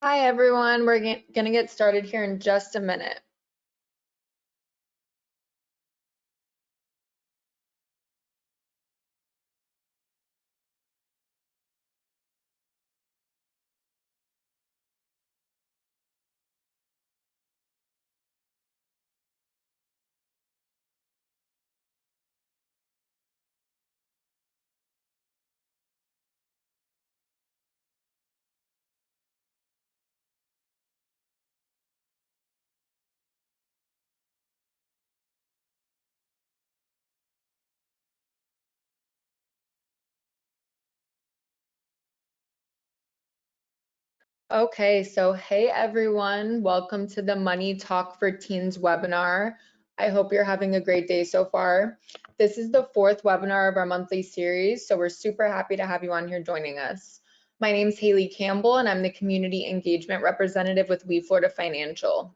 Hi everyone, we're going to get started here in just a minute. Okay, so hey everyone, welcome to the Money Talk for Teens webinar. I hope you're having a great day so far. This is the fourth webinar of our monthly series, so we're super happy to have you on here joining us. My name is Hayley Campbell, and I'm the Community Engagement Representative with Florida Financial.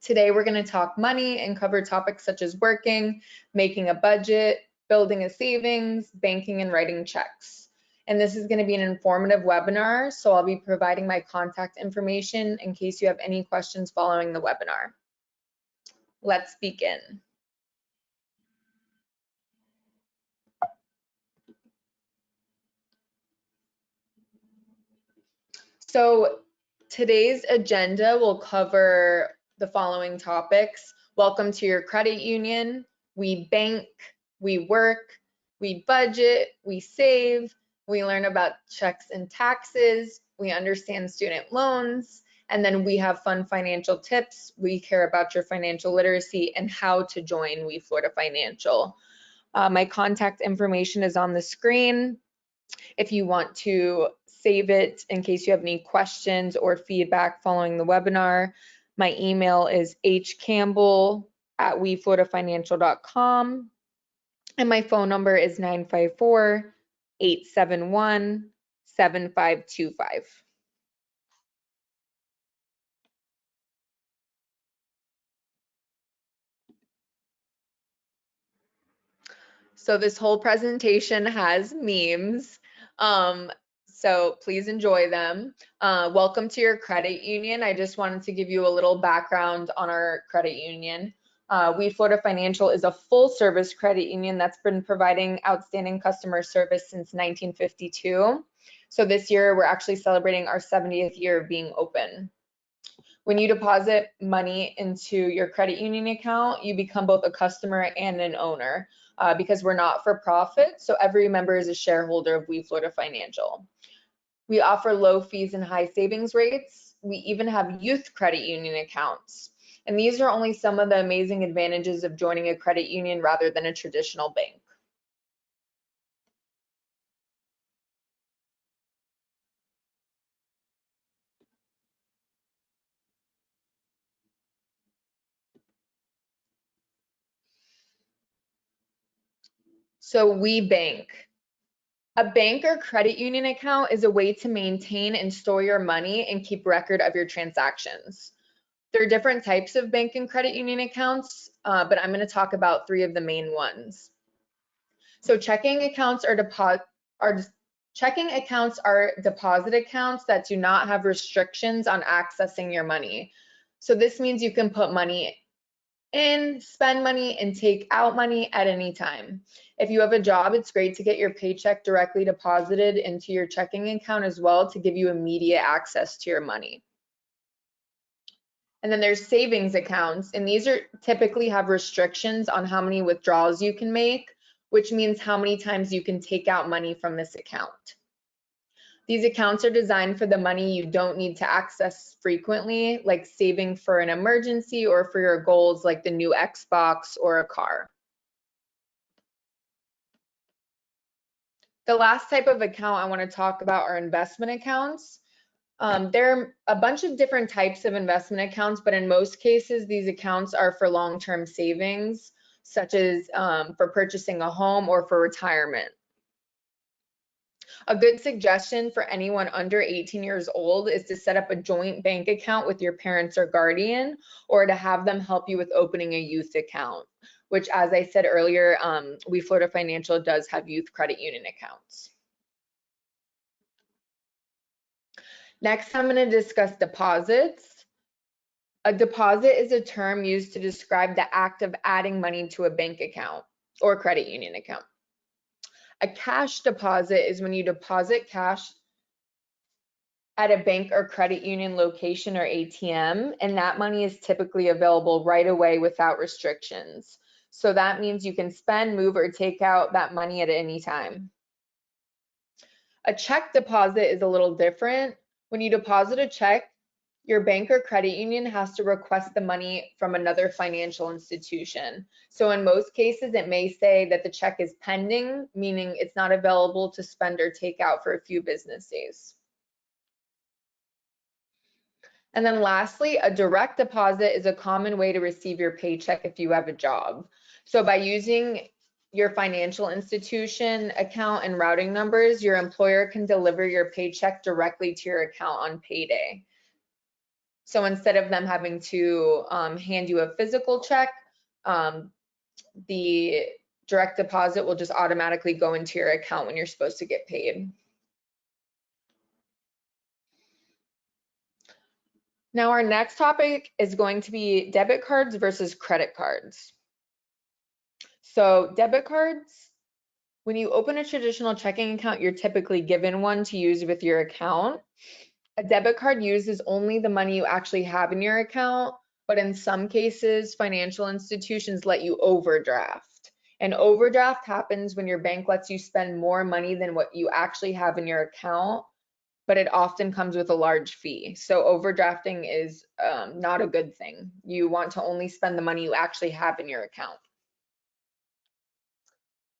Today, we're going to talk money and cover topics such as working, making a budget, building a savings, banking, and writing checks. And this is going to be an informative webinar, so I'll be providing my contact information in case you have any questions following the webinar. Let's begin. So today's agenda will cover the following topics. Welcome to your credit union. We bank, we work, we budget, we save, we learn about checks and taxes, we understand student loans, and then we have fun financial tips. We care about your financial literacy and how to join Florida Financial. My contact information is on the screen. If you want to save it in case you have any questions or feedback following the webinar, my email is hcampbell@wefloridafinancial.com, and my phone number is 954-871-7525. So this whole presentation has memes. So please enjoy them. Welcome to your credit union. I just wanted to give you a little background on our credit union. Florida Financial is a full service credit union that's been providing outstanding customer service since 1952. So this year we're actually celebrating our 70th year of being open. When you deposit money into your credit union account, you become both a customer and an owner because we're not for profit. So every member is a shareholder of Florida Financial. We offer low fees and high savings rates. We even have youth credit union accounts. And these are only some of the amazing advantages of joining a credit union rather than a traditional bank. So we bank. A bank or credit union account is a way to maintain and store your money and keep record of your transactions. There are different types of bank and credit union accounts, but I'm going to talk about three of the main ones. So checking accounts are deposit accounts that do not have restrictions on accessing your money. So this means you can put money in, spend money, and take out money at any time. If you have a job, it's great to get your paycheck directly deposited into your checking account as well to give you immediate access to your money. And then there's savings accounts, and these are typically have restrictions on how many withdrawals you can make, which means how many times you can take out money from this account. These accounts are designed for the money you don't need to access frequently, like saving for an emergency or for your goals like the new Xbox or a car. The last type of account I want to talk about are investment accounts. There are a bunch of different types of investment accounts, but in most cases, these accounts are for long-term savings, such as for purchasing a home or for retirement. A good suggestion for anyone under 18 years old is to set up a joint bank account with your parents or guardian, or to have them help you with opening a youth account, which, as I said earlier, Florida Financial does have youth credit union accounts. Next, I'm going to discuss deposits. A deposit is a term used to describe the act of adding money to a bank account or credit union account. A cash deposit is when you deposit cash at a bank or credit union location or ATM, and that money is typically available right away without restrictions. So that means you can spend, move, or take out that money at any time. A check deposit is a little different. When you deposit a check, your bank or credit union has to request the money from another financial institution. So in most cases, it may say that the check is pending, meaning it's not available to spend or take out for a few business days. And then lastly, a direct deposit is a common way to receive your paycheck if you have a job. So by using your financial institution account and routing numbers, your employer can deliver your paycheck directly to your account on payday. So instead of them having to hand you a physical check, the direct deposit will just automatically go into your account when you're supposed to get paid. Now our next topic is going to be debit cards versus credit cards. So debit cards, when you open a traditional checking account, you're typically given one to use with your account. A debit card uses only the money you actually have in your account, but in some cases, financial institutions let you overdraft. An overdraft happens when your bank lets you spend more money than what you actually have in your account, but it often comes with a large fee. So overdrafting is not a good thing. You want to only spend the money you actually have in your account.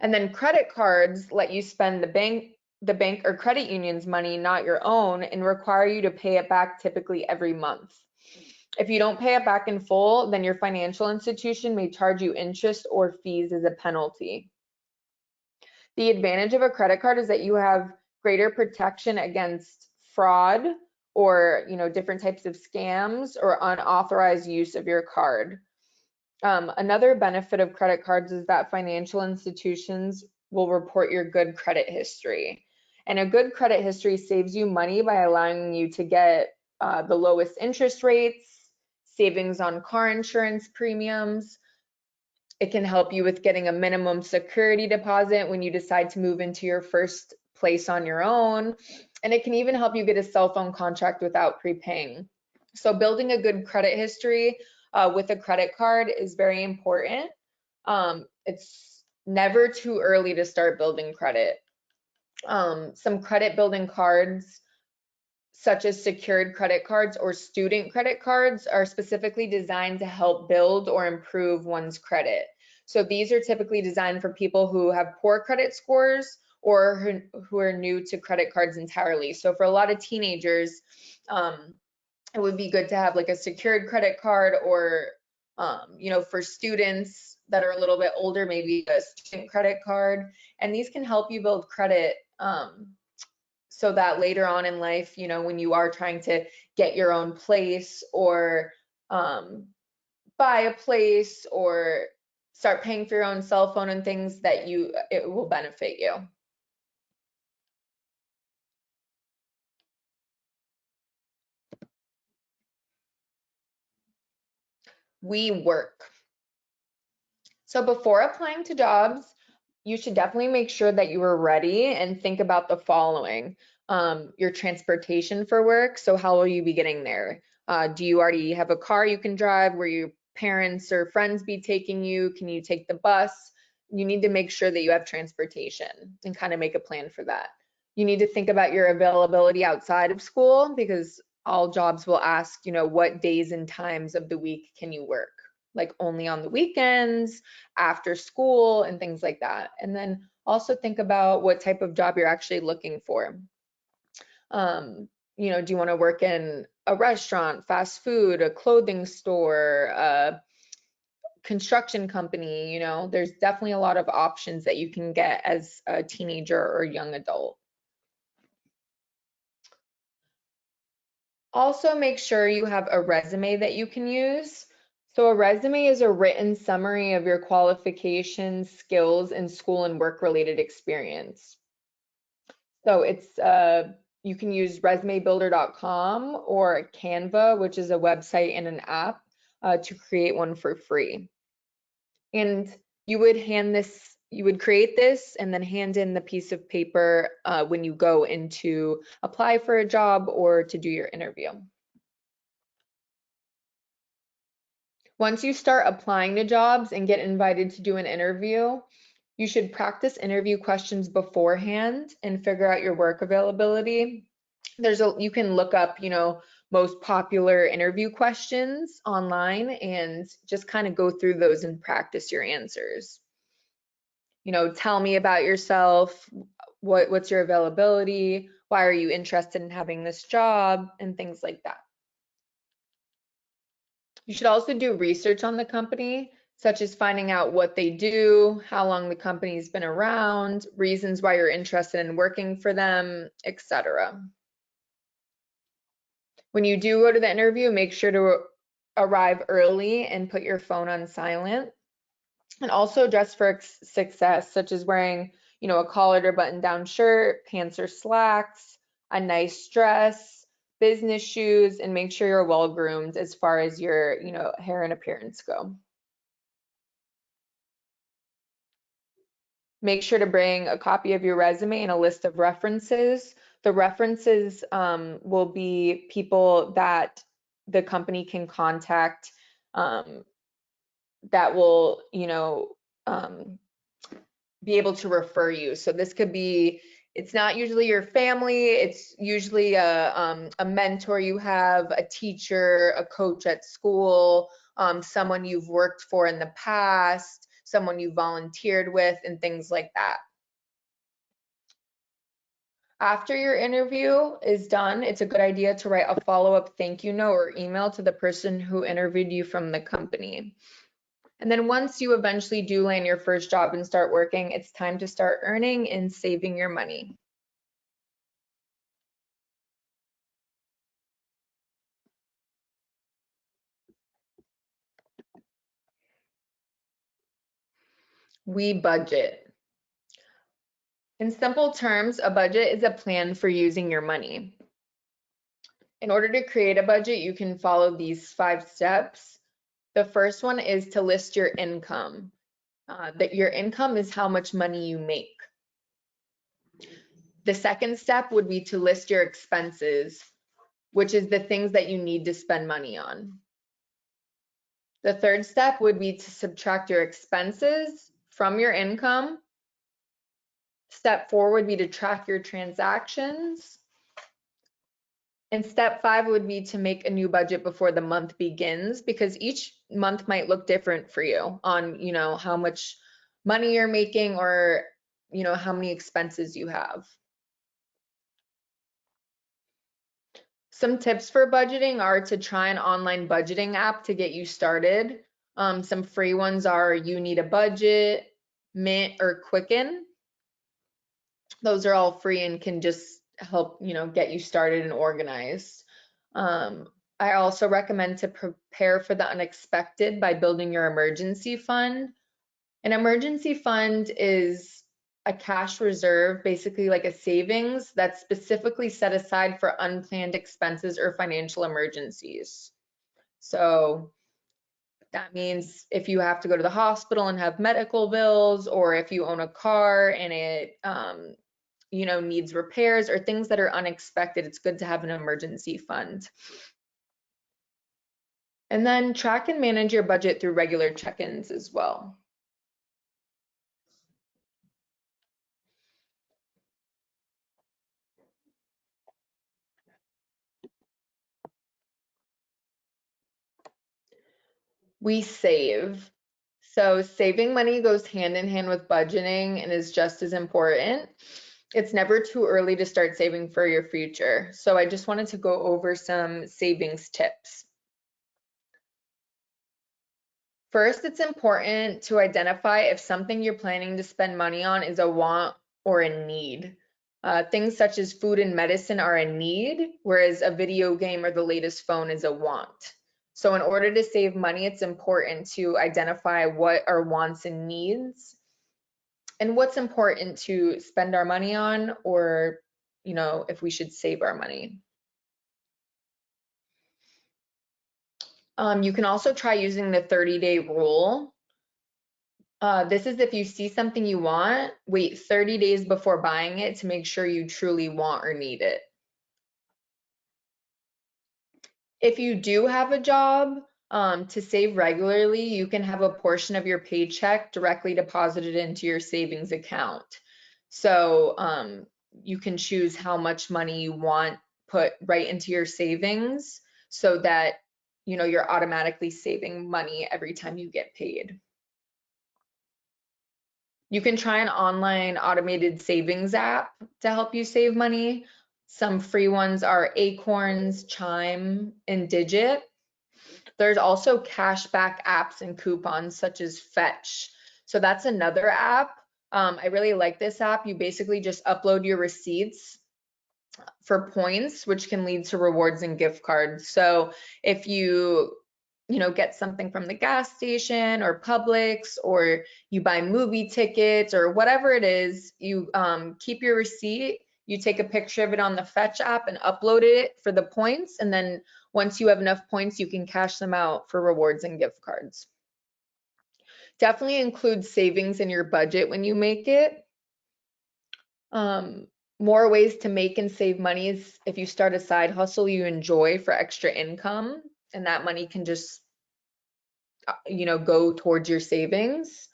And then credit cards let you spend the bank or credit union's money, not your own, and require you to pay it back typically every month. If you don't pay it back in full, then your financial institution may charge you interest or fees as a penalty. The advantage of a credit card is that you have greater protection against fraud or different types of scams or unauthorized use of your card. Another benefit of credit cards is that financial institutions will report your good credit history. And a good credit history saves you money by allowing you to get the lowest interest rates, savings on car insurance premiums. It can help you with getting a minimum security deposit when you decide to move into your first place on your own. And it can even help you get a cell phone contract without prepaying. So building a good credit history with a credit card is very important. It's never too early to start building credit. Some credit building cards, such as secured credit cards or student credit cards, are specifically designed to help build or improve one's credit. So these are typically designed for people who have poor credit scores or who are new to credit cards entirely. So for a lot of teenagers, it would be good to have like a secured credit card, or for students that are a little bit older, maybe a student credit card. And these can help you build credit so that later on in life, when you are trying to get your own place or buy a place or start paying for your own cell phone and things, that it will benefit you. We work. So before applying to jobs, you should definitely make sure that you are ready and think about the following. Your transportation for work. So how will you be getting there? Do you already have a car you can drive? Will your parents or friends be taking you? Can you take the bus? You need to make sure that you have transportation and kind of make a plan for that. You need to think about your availability outside of school, because all jobs will ask, what days and times of the week can you work? Like only on the weekends, after school, and things like that. And then also think about what type of job you're actually looking for. Do you want to work in a restaurant, fast food, a clothing store, a construction company? There's definitely a lot of options that you can get as a teenager or young adult. Also, make sure you have a resume that you can use. So a resume is a written summary of your qualifications, skills, and school and work related experience. So it's you can use resumebuilder.com or Canva, which is a website and an app, to create one for free. And you would create this and then hand in the piece of paper when you go in to apply for a job or to do your interview. Once you start applying to jobs and get invited to do an interview, you should practice interview questions beforehand and figure out your work availability. You can look up, most popular interview questions online and just kind of go through those and practice your answers. Tell me about yourself, what's your availability, why are you interested in having this job, and things like that. You should also do research on the company, such as finding out what they do, how long the company's been around, reasons why you're interested in working for them, etc. When you do go to the interview, make sure to arrive early and put your phone on silent. And also dress for success, such as wearing, a collared or button-down shirt, pants or slacks, a nice dress, business shoes, and make sure you're well groomed as far as your, hair and appearance go. Make sure to bring a copy of your resume and a list of references. The references will be people that the company can contact that will, be able to refer you. So this could be, it's not usually your family, it's usually a mentor you have, a teacher, a coach at school, someone you've worked for in the past, someone you volunteered with, and things like that. After your interview is done, it's a good idea to write a follow-up thank you note or email to the person who interviewed you from the company. And then once you eventually do land your first job and start working, it's time to start earning and saving your money. We budget. In simple terms, a budget is a plan for using your money. In order to create a budget, you can follow these 5 steps. The first one is to list your income. That your income is how much money you make. The second step would be to list your expenses, which is the things that you need to spend money on. The third step would be to subtract your expenses from your income. Step 4 would be to track your transactions. And step 5 would be to make a new budget before the month begins, because each month might look different for you on, how much money you're making or, how many expenses you have. Some tips for budgeting are to try an online budgeting app to get you started. Some free ones are You Need a Budget, Mint, or Quicken. Those are all free and can just help, get you started and organized. I also recommend to prepare for the unexpected by building your emergency fund. An emergency fund is a cash reserve, basically like a savings that's specifically set aside for unplanned expenses or financial emergencies. So that means if you have to go to the hospital and have medical bills, or if you own a car and it needs repairs or things that are unexpected, it's good to have an emergency fund. And then track and manage your budget through regular check-ins as well. We save. So saving money goes hand in hand with budgeting and is just as important. It's never too early to start saving for your future. So I just wanted to go over some savings tips. First, it's important to identify if something you're planning to spend money on is a want or a need. Things such as food and medicine are a need, whereas a video game or the latest phone is a want. So in order to save money, it's important to identify what are wants and needs and what's important to spend our money on or if we should save our money. You can also try using the 30-day rule. This is if you see something you want, wait 30 days before buying it to make sure you truly want or need it. If you do have a job, to save regularly, you can have a portion of your paycheck directly deposited into your savings account. So you can choose how much money you want put right into your savings so that you're automatically saving money every time you get paid. You can try an online automated savings app to help you save money. Some free ones are Acorns, Chime, and Digit. There's also cashback apps and coupons such as Fetch. So that's another app. I really like this app. You basically just upload your receipts for points, which can lead to rewards and gift cards. So if you get something from the gas station or Publix, or you buy movie tickets or whatever it is, you keep your receipt, you take a picture of it on the Fetch app and upload it for the points. And then once you have enough points, you can cash them out for rewards and gift cards. Definitely include savings in your budget when you make it. More ways to make and save money is if you start a side hustle you enjoy for extra income, and that money can just go towards your savings.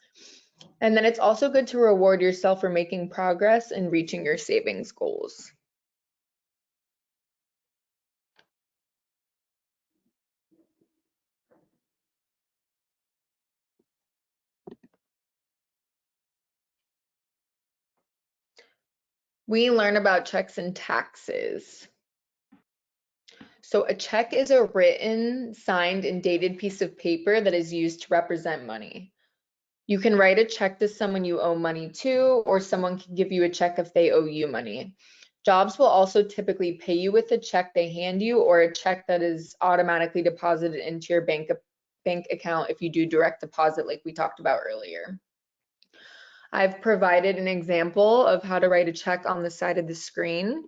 And then it's also good to reward yourself for making progress and reaching your savings goals. We learn about checks and taxes. So a check is a written, signed, and dated piece of paper that is used to represent money. You can write a check to someone you owe money to, or someone can give you a check if they owe you money. Jobs will also typically pay you with a check they hand you, or a check that is automatically deposited into your bank account if you do direct deposit like we talked about earlier. I've provided an example of how to write a check on the side of the screen.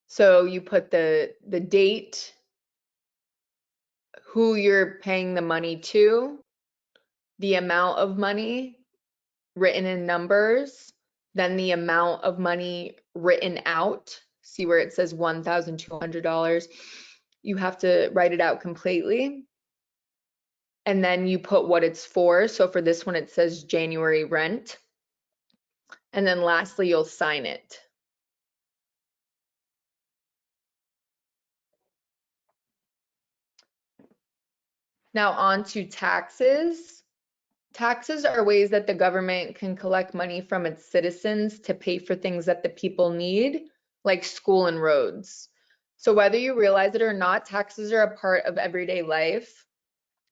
So you put the date, who you're paying the money to, the amount of money written in numbers, then the amount of money written out. See where it says $1,200. You have to write it out completely. And then you put what it's for. So for this one, it says January rent. And then lastly, you'll sign it. Now on to taxes. Taxes are ways that the government can collect money from its citizens to pay for things that the people need, like school and roads. So whether you realize it or not, taxes are a part of everyday life.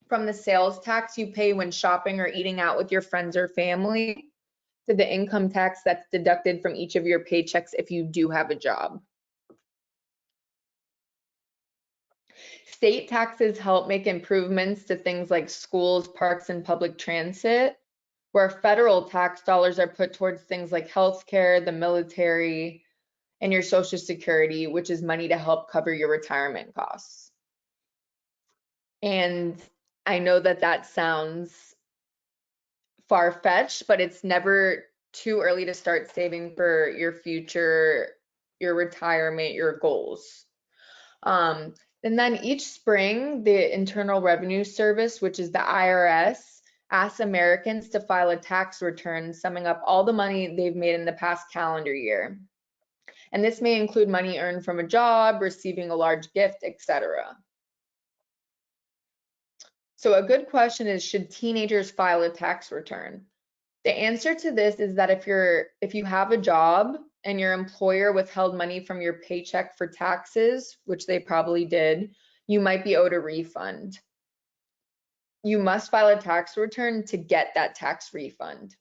From the sales tax you pay when shopping or eating out with your friends or family, to the income tax that's deducted from each of your paychecks if you do have a job. State taxes help make improvements to things like schools, parks, and public transit, where federal tax dollars are put towards things like healthcare, the military, and your Social Security, which is money to help cover your retirement costs. And I know that sounds far-fetched, but it's never too early to start saving for your future, your retirement, your goals. And then each spring, the Internal Revenue Service, which is the IRS, asks Americans to file a tax return summing up all the money they've made in the past calendar year. And this may include money earned from a job, receiving a large gift, etc. So a good question is, should teenagers file a tax return? The answer to this is that if you have a job and your employer withheld money from your paycheck for taxes, which they probably did, you might be owed a refund. You must file a tax return to get that tax refund.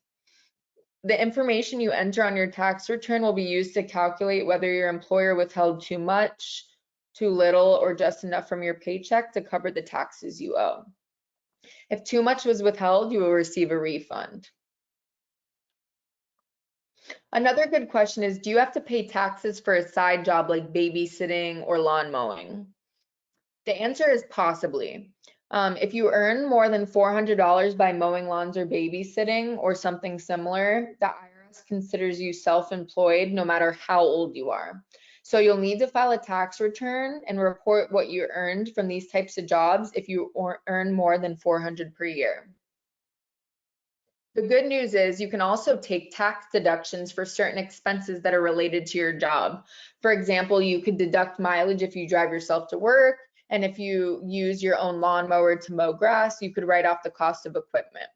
The information you enter on your tax return will be used to calculate whether your employer withheld too much, too little, or just enough from your paycheck to cover the taxes you owe. If too much was withheld, you will receive a refund. Another good question is, do you have to pay taxes for a side job like babysitting or lawn mowing? The answer is possibly. If you earn more than $400 by mowing lawns or babysitting or something similar, the IRS considers you self-employed no matter how old you are. So you'll need to file a tax return and report what you earned from these types of jobs if you earn more than 400 per year. The good news is you can also take tax deductions for certain expenses that are related to your job. For example, you could deduct mileage if you drive yourself to work, and if you use your own lawnmower to mow grass, you could write off the cost of equipment.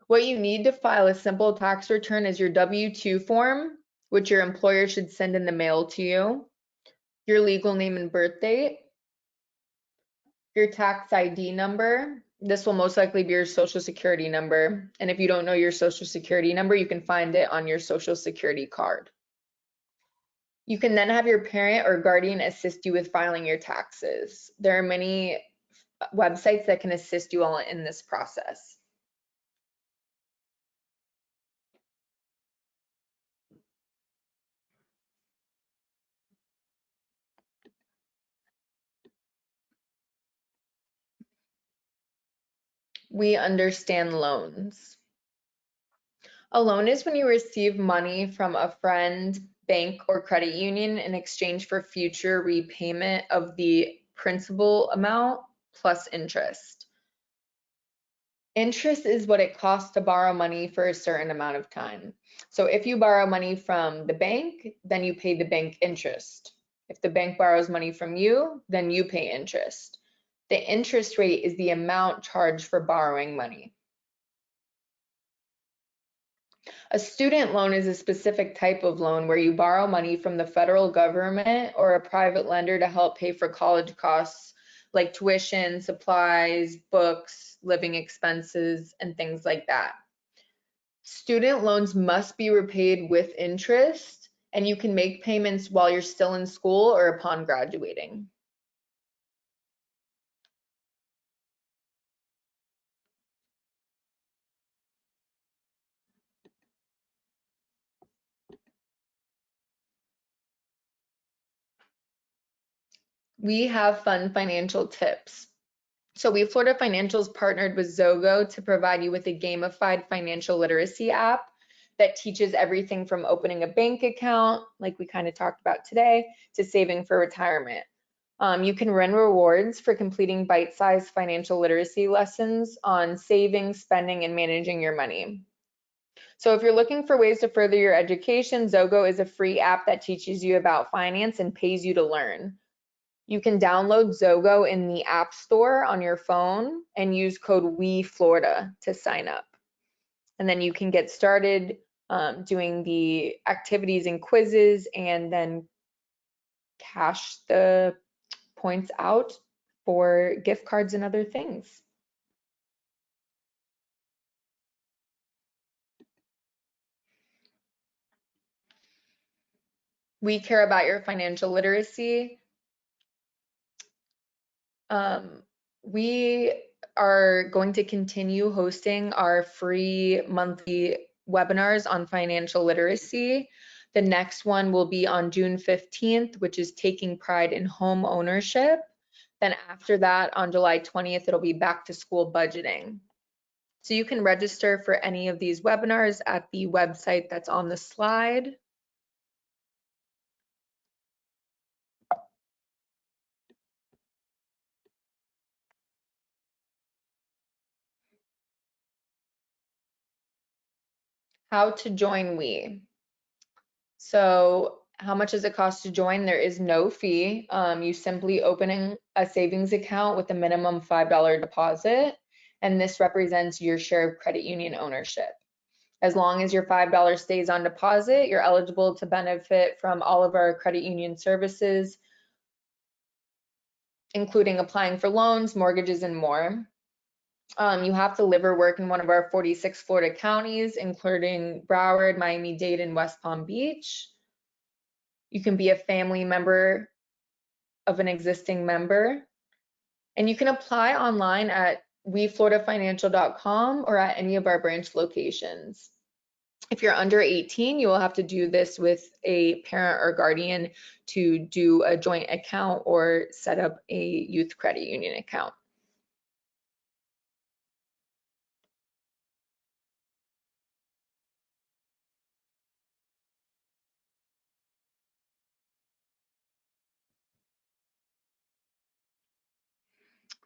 What you need to file a simple tax return is your W-2 form, which your employer should send in the mail to you, your legal name and birth date, your tax ID number. This will most likely be your social security number. And if you don't know your social security number, you can find it on your social security card. You can then have your parent or guardian assist you with filing your taxes. There are many websites that can assist you all in this process. We understand loans. A loan is when you receive money from a friend, bank, or credit union in exchange for future repayment of the principal amount plus interest. Interest is what it costs to borrow money for a certain amount of time. So if you borrow money from the bank, then you pay the bank interest. If the bank borrows money from you, then you pay interest. The interest rate is the amount charged for borrowing money. A student loan is a specific type of loan where you borrow money from the federal government or a private lender to help pay for college costs like tuition, supplies, books, living expenses, and things like that. Student loans must be repaid with interest, and you can make payments while you're still in school or upon graduating. We have fun financial tips. So we Florida Financials partnered with Zogo to provide you with a gamified financial literacy app that teaches everything from opening a bank account, like we kind of talked about today, to saving for retirement. You can earn rewards for completing bite-sized financial literacy lessons on saving, spending, and managing your money. So if you're looking for ways to further your education, Zogo is a free app that teaches you about finance and pays you to learn. You can download Zogo in the App Store on your phone and use code WeFlorida to sign up. And then you can get started doing the activities and quizzes and then cash the points out for gift cards and other things. We care about your financial literacy. We are going to continue hosting our free monthly webinars on financial literacy. The next one will be on June 15th, which is taking pride in home ownership. Then after that, on July 20th, it'll be back to school budgeting. So you can register for any of these webinars at the website that's on the slide. How to join We. So how much does it cost to join? There is no fee. You simply opening a savings account with a minimum $5 deposit, and this represents your share of credit union ownership. As long as your $5 stays on deposit, you're eligible to benefit from all of our credit union services, including applying for loans, mortgages, and more. You have to live or work in one of our 46 Florida counties, including Broward, Miami-Dade, and West Palm Beach. You can be a family member of an existing member, and you can apply online at wefloridafinancial.com or at any of our branch locations. If you're under 18, you will have to do this with a parent or guardian to do a joint account or set up a youth credit union account.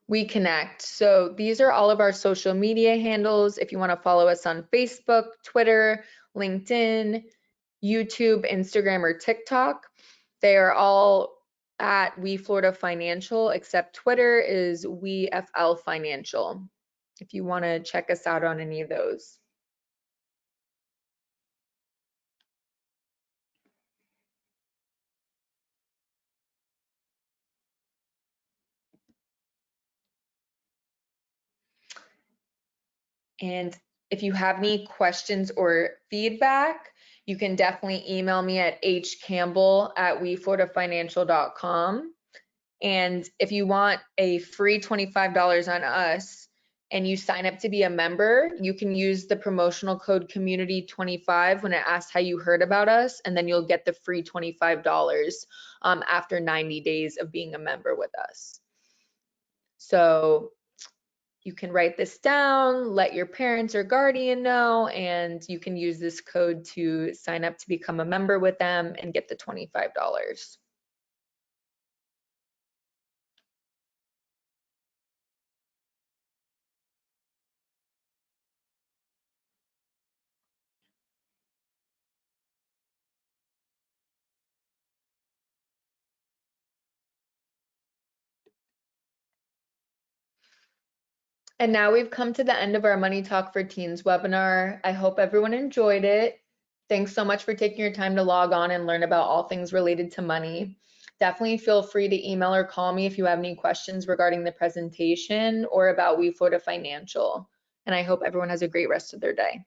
We connect. So these are all of our social media handles. If you want to follow us on Facebook, Twitter, LinkedIn, YouTube, Instagram, or TikTok, they are all at We Florida Financial, except Twitter is WeFL Financial, if you want to check us out on any of those. And if you have any questions or feedback, you can definitely email me at hcampbell@wefloridafinancial.com. And if you want a free $25 on us and you sign up to be a member, you can use the promotional code community25 when it asks how you heard about us, and then you'll get the free $25 after 90 days of being a member with us. So you can write this down, let your parents or guardian know, and you can use this code to sign up to become a member with them and get the $25. And now we've come to the end of our Money Talk for Teens webinar. I hope everyone enjoyed it. Thanks so much for taking your time to log on and learn about all things related to money. Definitely feel free to email or call me if you have any questions regarding the presentation or about We Florida Financial. And I hope everyone has a great rest of their day.